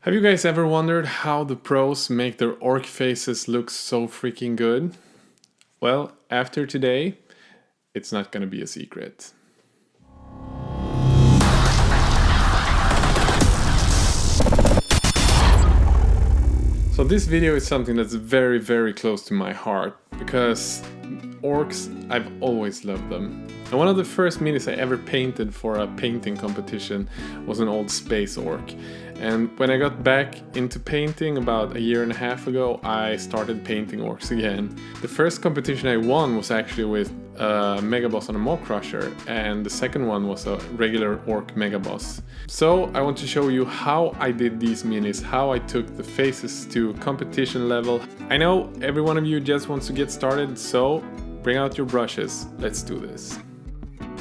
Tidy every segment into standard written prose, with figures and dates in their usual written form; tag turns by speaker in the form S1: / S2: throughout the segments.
S1: Have you guys ever wondered how the pros make their orc faces look so freaking good? Well, after today, it's not gonna be a secret. So this video is something that's very close to my heart, because orcs, I've always loved them. And one of the first minis I ever painted for a painting competition was an old space orc. And when I got back into painting about a year and a half ago, I started painting orcs again. The first competition I won was actually with a Megaboss on a maw-krusha, and the second one was a regular orc Megaboss. So I want to show you how I did these minis, how I took the faces to competition level. I know every one of you just wants to get started, so bring out your brushes, let's do this.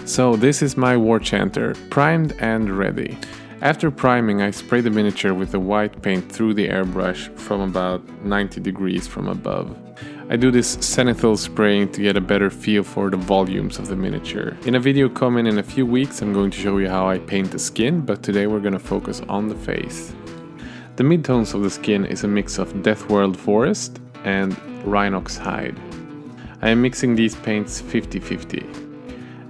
S1: So this is my war chanter, primed and ready. After priming, I spray the miniature with the white paint through the airbrush from about 90 degrees from above. I do this zenithal spraying to get a better feel for the volumes of the miniature. In a video coming in a few weeks, I'm going to show you how I paint the skin, but today we're going to focus on the face. The midtones of the skin is a mix of Deathworld Forest and Rhinox Hide. I am mixing these paints 50-50.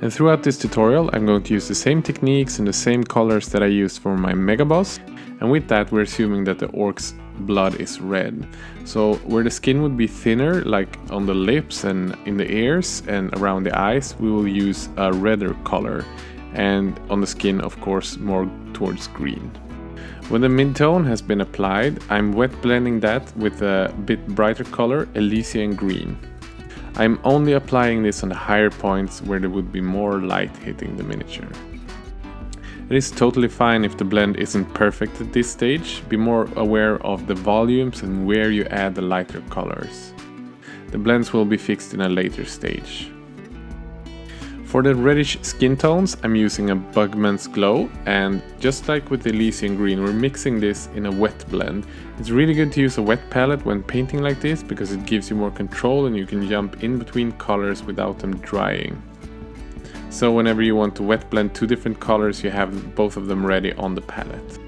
S1: And throughout this tutorial I'm going to use the same techniques and the same colors that I used for my Megaboss, and with that we're assuming that the orc's blood is red. So where the skin would be thinner, like on the lips and in the ears and around the eyes, we will use a redder color, and on the skin of course more towards green. When the midtone has been applied, I'm wet blending that with a bit brighter color, Elysian Green. I'm only applying this on the higher points where there would be more light hitting the miniature. It is totally fine if the blend isn't perfect at this stage. Be more aware of the volumes and where you add the lighter colors. The blends will be fixed in a later stage. For the reddish skin tones, I'm using a Bugmans Glow, and just like with the Elysian Green, we're mixing this in a wet blend. It's really good to use a wet palette when painting like this because it gives you more control and you can jump in between colors without them drying. So whenever you want to wet blend two different colors, you have both of them ready on the palette.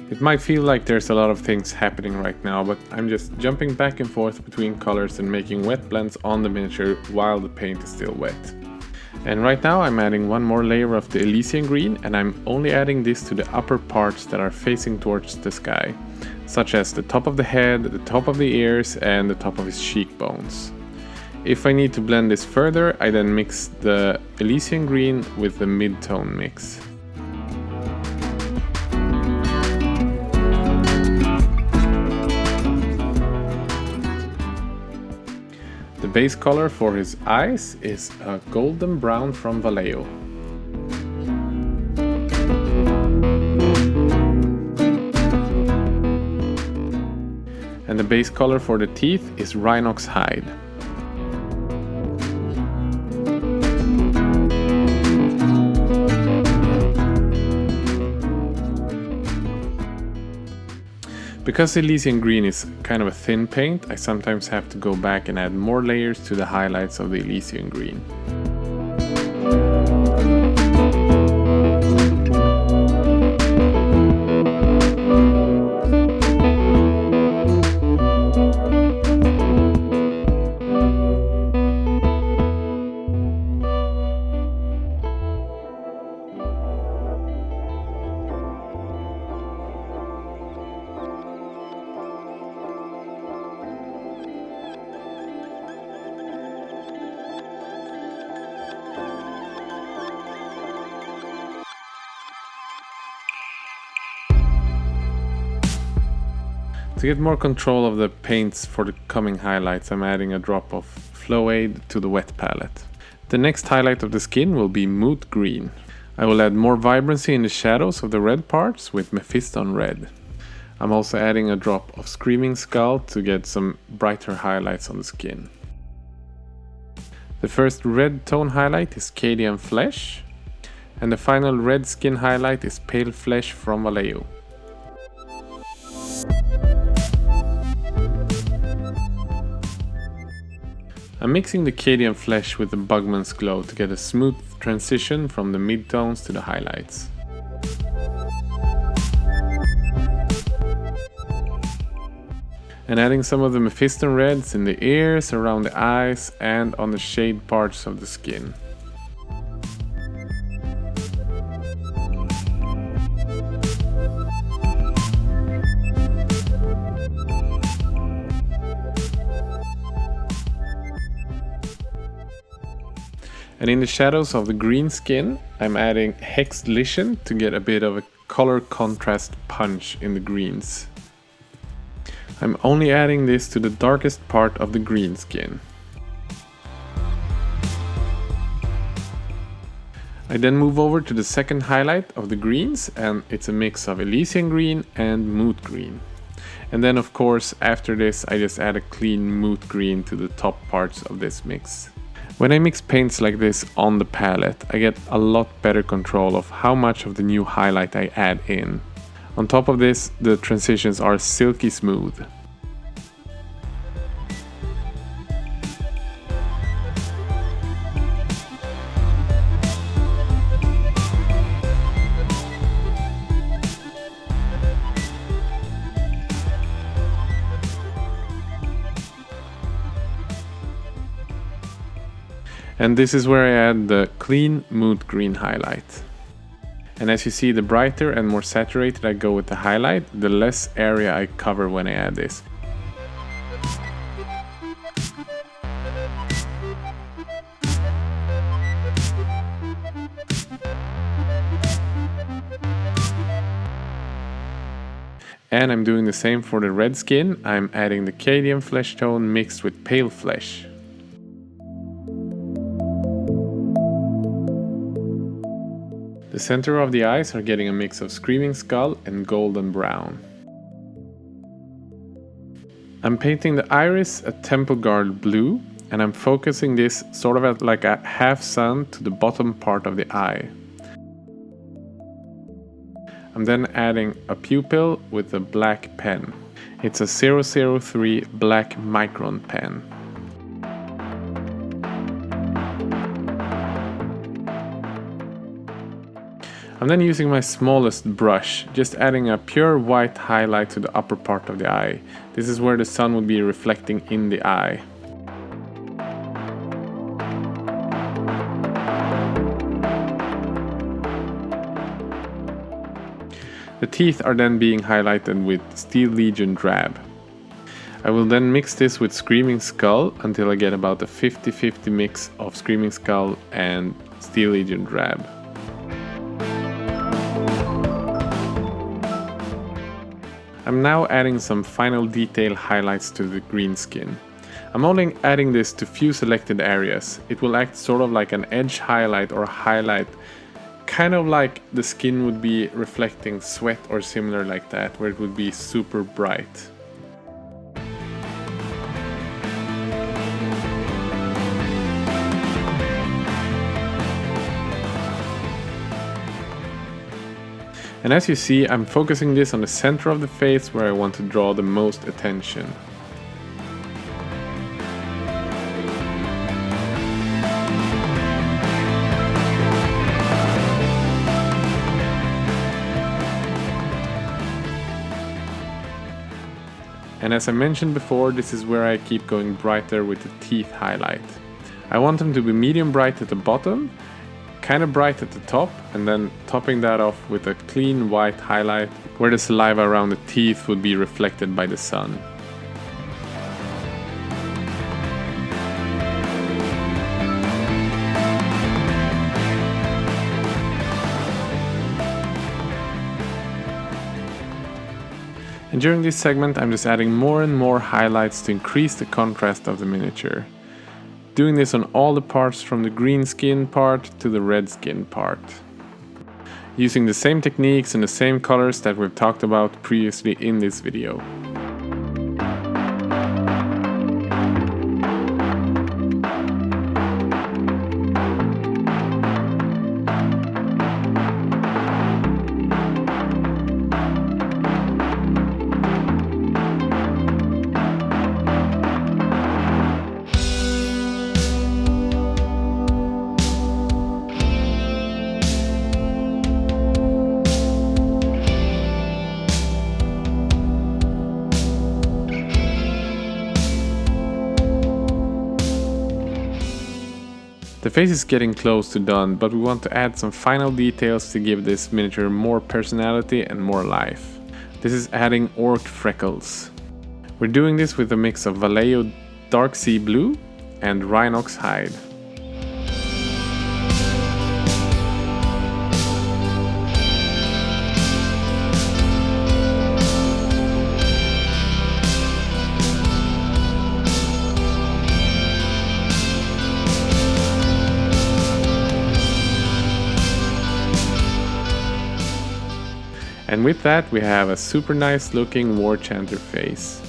S1: It might feel like there's a lot of things happening right now, but I'm just jumping back and forth between colors and making wet blends on the miniature while the paint is still wet. And right now I'm adding one more layer of the Elysian Green, and I'm only adding this to the upper parts that are facing towards the sky, such as the top of the head, the top of the ears and the top of his cheekbones. If I need to blend this further, I then mix the Elysian Green with the mid-tone mix. The base color for his eyes is a golden brown from Vallejo. And the base color for the teeth is Rhinox Hide. Because Elysian Green is kind of a thin paint, I sometimes have to go back and add more layers to the highlights of the Elysian Green. To get more control of the paints for the coming highlights, I'm adding a drop of Flow Aid to the wet palette. The next highlight of the skin will be Moot Green. I will add more vibrancy in the shadows of the red parts with Mephiston Red. I'm also adding a drop of Screaming Skull to get some brighter highlights on the skin. The first red tone highlight is Cadian Flesh. And the final red skin highlight is Pale Flesh from Vallejo. I'm mixing the Cadian Flesh with the Bugmans Glow to get a smooth transition from the midtones to the highlights. And adding some of the Mephiston Reds in the ears, around the eyes and on the shade parts of the skin. And in the shadows of the green skin, I'm adding Hexed Lichen to get a bit of a color contrast punch in the greens. I'm only adding this to the darkest part of the green skin. I then move over to the second highlight of the greens, and it's a mix of Elysian Green and Moot Green. And then of course after this I just add a clean Moot Green to the top parts of this mix. When I mix paints like this on the palette, I get a lot better control of how much of the new highlight I add in. On top of this, the transitions are silky smooth. And this is where I add the clean Moot Green highlight. And as you see, the brighter and more saturated I go with the highlight, the less area I cover when I add this. And I'm doing the same for the red skin. I'm adding the Cadian Flesh tone mixed with Pale Flesh. The center of the eyes are getting a mix of Screaming Skull and golden brown. I'm painting the iris a Temple Guard blue, and I'm focusing this sort of at like a half sun to the bottom part of the eye. I'm then adding a pupil with a black pen. It's a 003 black Micron pen. I'm then using my smallest brush, just adding a pure white highlight to the upper part of the eye. This is where the sun would be reflecting in the eye. The teeth are then being highlighted with Steel Legion Drab. I will then mix this with Screaming Skull until I get about a 50-50 mix of Screaming Skull and Steel Legion Drab. I'm now adding some final detail highlights to the green skin. I'm only adding this to few selected areas. It will act sort of like an edge highlight or a highlight, kind of like the skin would be reflecting sweat or similar like that, where it would be super bright. And as you see, I'm focusing this on the center of the face where I want to draw the most attention. And as I mentioned before, this is where I keep going brighter with the teeth highlight. I want them to be medium bright at the bottom, kind of bright at the top, and then topping that off with a clean white highlight where the saliva around the teeth would be reflected by the sun. And during this segment I'm just adding more and more highlights to increase the contrast of the miniature. Doing this on all the parts from the green skin part to the red skin part. Using the same techniques and the same colors that we've talked about previously in this video. face is getting close to done, but we want to add some final details to give this miniature more personality and more life. This is adding orc freckles. We're doing this with a mix of Vallejo Dark Sea Blue and Rhinox Hide. And with that we have a super nice looking War Chanter face.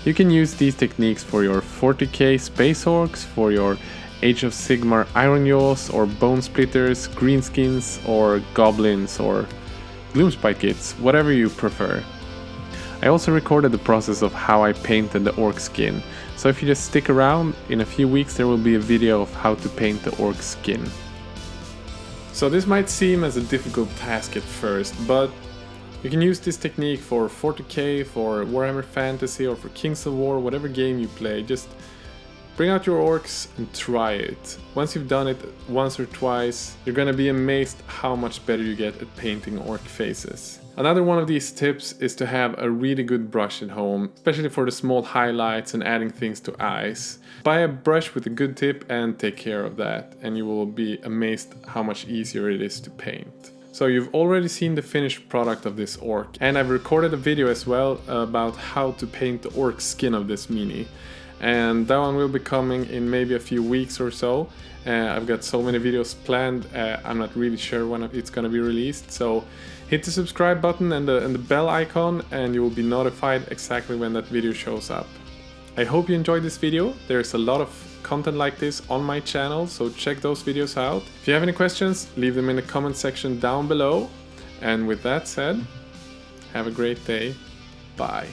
S1: You can use these techniques for your 40k Spaceorks, for your Age of Sigmar Ironjawz or Bonesplittaz, greenskins or goblins or Gloomspite kits, whatever you prefer. I also recorded the process of how I painted the orc skin, so if you just stick around, in a few weeks there will be a video of how to paint the orc skin. So this might seem as a difficult task at first, but you can use this technique for 40k, for Warhammer Fantasy or for Kings of War, whatever game you play. Just bring out your orcs and try it. Once you've done it once or twice, you're gonna be amazed how much better you get at painting orc faces. Another one of these tips is to have a really good brush at home, especially for the small highlights and adding things to eyes. Buy a brush with a good tip and take care of that, and you will be amazed how much easier it is to paint. So you've already seen the finished product of this orc, and I've recorded a video as well about how to paint the orc skin of this mini. And that one will be coming in maybe a few weeks or so. I've got so many videos planned, I'm not really sure when it's gonna be released. So hit the subscribe button and the bell icon and you will be notified exactly when that video shows up. I hope you enjoyed this video. There's a lot of content like this on my channel, so check those videos out. If you have any questions, leave them in the comment section down below. And with that said, have a great day. Bye.